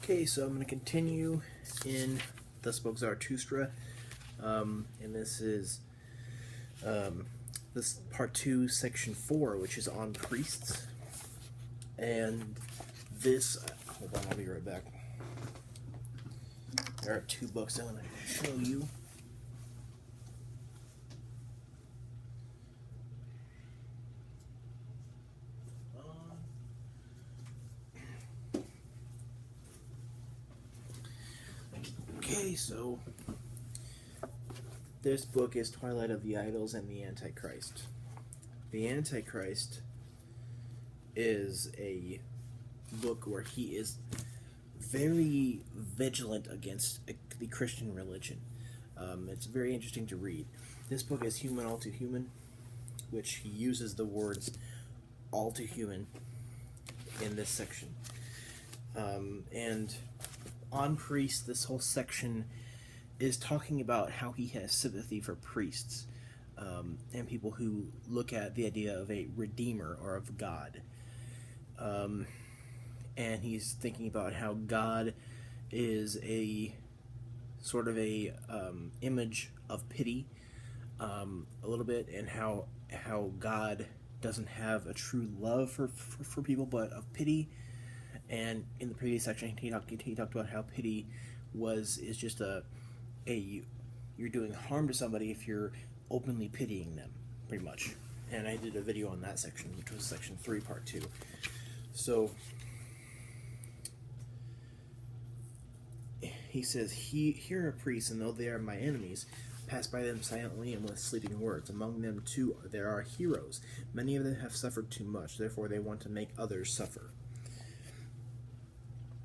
Okay, so I'm going to continue in Thus Spoke Zarathustra, and this is this part 2, section 4, which is on priests. And this, hold on, I'll be right back. There are 2 books I want to show you. Okay, so this book is Twilight of the Idols and the Antichrist. The Antichrist is a book where he is very vigilant against the Christian religion. It's very interesting to read. This book is Human All Too Human, which he uses the words all too human in this section. And on priests, this whole section is talking about how he has sympathy for priests and people who look at the idea of a redeemer or of God. And he's thinking about how God is a sort of a image of pity a little bit, and how God doesn't have a true love for people, but of pity. And in the previous section, he talked about how pity is just you're doing harm to somebody if you're openly pitying them, pretty much. And I did a video on that section, which was section 3, part 2. So he says, here are priests, and though they are my enemies, pass by them silently and with sleeping words. Among them too there are heroes. Many of them have suffered too much, therefore they want to make others suffer.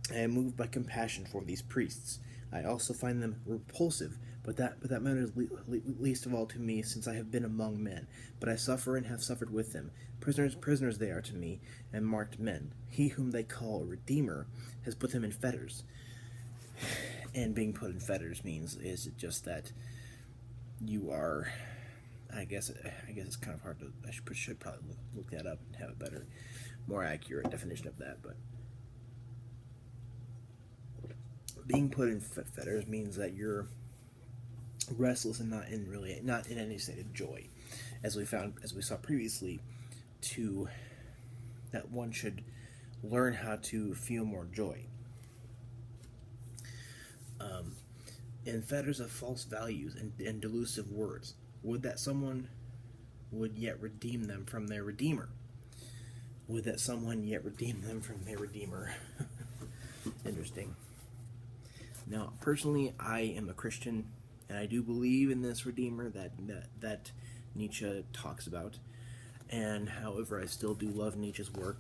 I am moved by compassion for these priests. I also find them repulsive, but that matters least of all to me, since I have been among men. But I suffer and have suffered with them. Prisoners they are to me, and marked men. He whom they call a redeemer has put them in fetters. And being put in fetters is it just that you are, I guess it's kind of hard to, I should probably look that up and have a better, more accurate definition of that, but being put in fetters means that you're restless and not in any state of joy, as we saw previously, that one should learn how to feel more joy. In fetters of false values and delusive words, would that someone would yet redeem them from their Redeemer. Would that someone yet redeem them from their Redeemer. Interesting. Now, personally, I am a Christian, and I do believe in this Redeemer that Nietzsche talks about. And however, I still do love Nietzsche's work.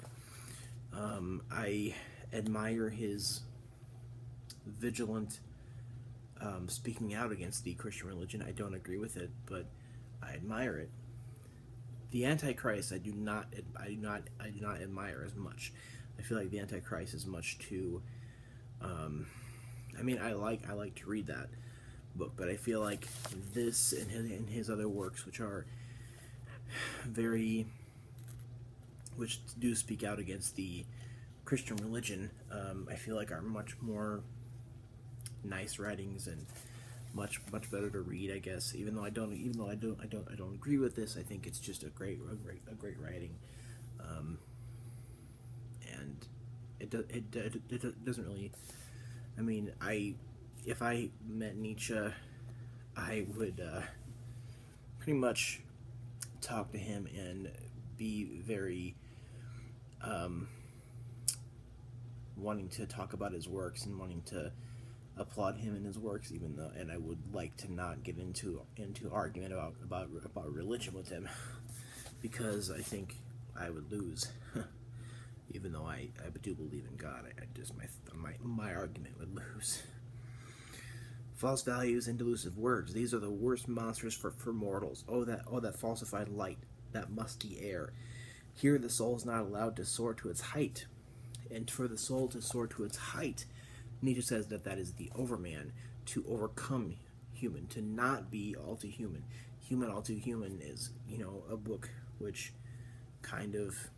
I admire his vigilant speaking out against the Christian religion. I don't agree with it, but I admire it. The Antichrist, I do not admire as much. I feel like the Antichrist is much too. I mean, I like to read that book, but I feel like this and his other works, which do speak out against the Christian religion, I feel like are much more nice writings and much better to read, I guess. Even though I don't agree with this, I think it's just a great writing, and it doesn't really. I mean, if I met Nietzsche, I would pretty much talk to him and be very wanting to talk about his works and wanting to applaud him in his works, and I would like to not get into argument about religion with him, because I think I would lose. Even though I do believe in God, my argument would lose. False values and delusive words, these are the worst monsters for mortals. Oh, that falsified light, that musty air. Here the soul is not allowed to soar to its height. And for the soul to soar to its height, Nietzsche says that is the overman, to overcome human, to not be all too human. Human All Too Human is, a book which kind of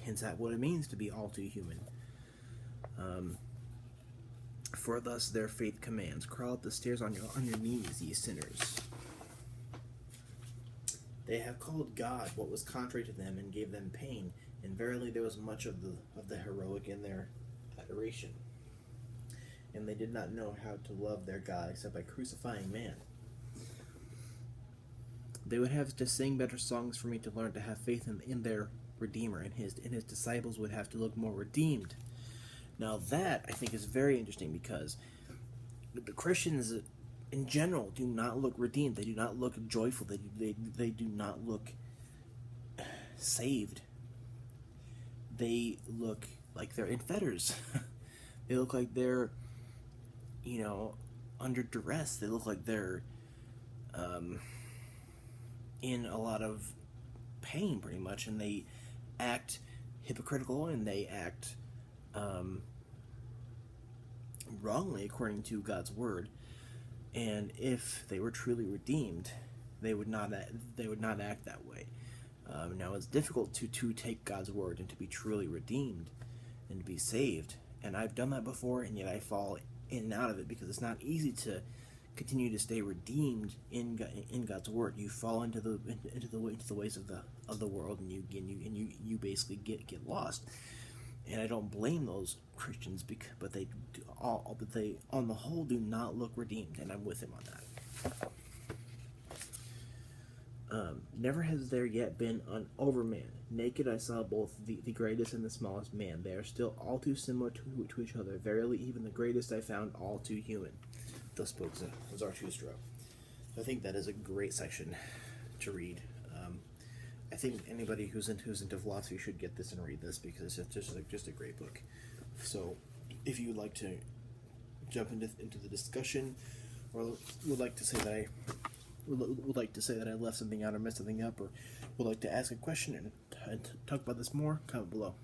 hints at what it means to be all too human. For thus their faith commands, crawl up the stairs on your knees, ye sinners. They have called God what was contrary to them and gave them pain, and verily there was much of the heroic in their adoration. And they did not know how to love their God except by crucifying man. They would have to sing better songs for me to learn to have faith in their Redeemer, and his disciples would have to look more redeemed. Now that, I think, is very interesting, because the Christians in general do not look redeemed. They do not look joyful. They do not look saved. They look like they're in fetters. They look like they're, under duress. They look like they're in a lot of pain, pretty much, and they act hypocritical, and they act wrongly according to God's word. And if they were truly redeemed, they would not act that way. Now it's difficult to take God's word and to be truly redeemed and to be saved. And I've done that before, and yet I fall in and out of it, because it's not easy to continue to stay redeemed in God's word. You fall into the ways of the world, and you basically get lost. And I don't blame those Christians, but they on the whole do not look redeemed, and I'm with him on that. Never has there yet been an overman. Naked I saw both the greatest and the smallest man. They are still all too similar to each other. Verily, even the greatest I found all too human. Thus spoke Zarathustra. I think that is a great section to read. I think anybody who's into philosophy should get this and read this, because it's just a great book. So, if you would like to jump into the discussion, or would like to say that I left something out or messed something up, or would like to ask a question and talk about this more, comment below.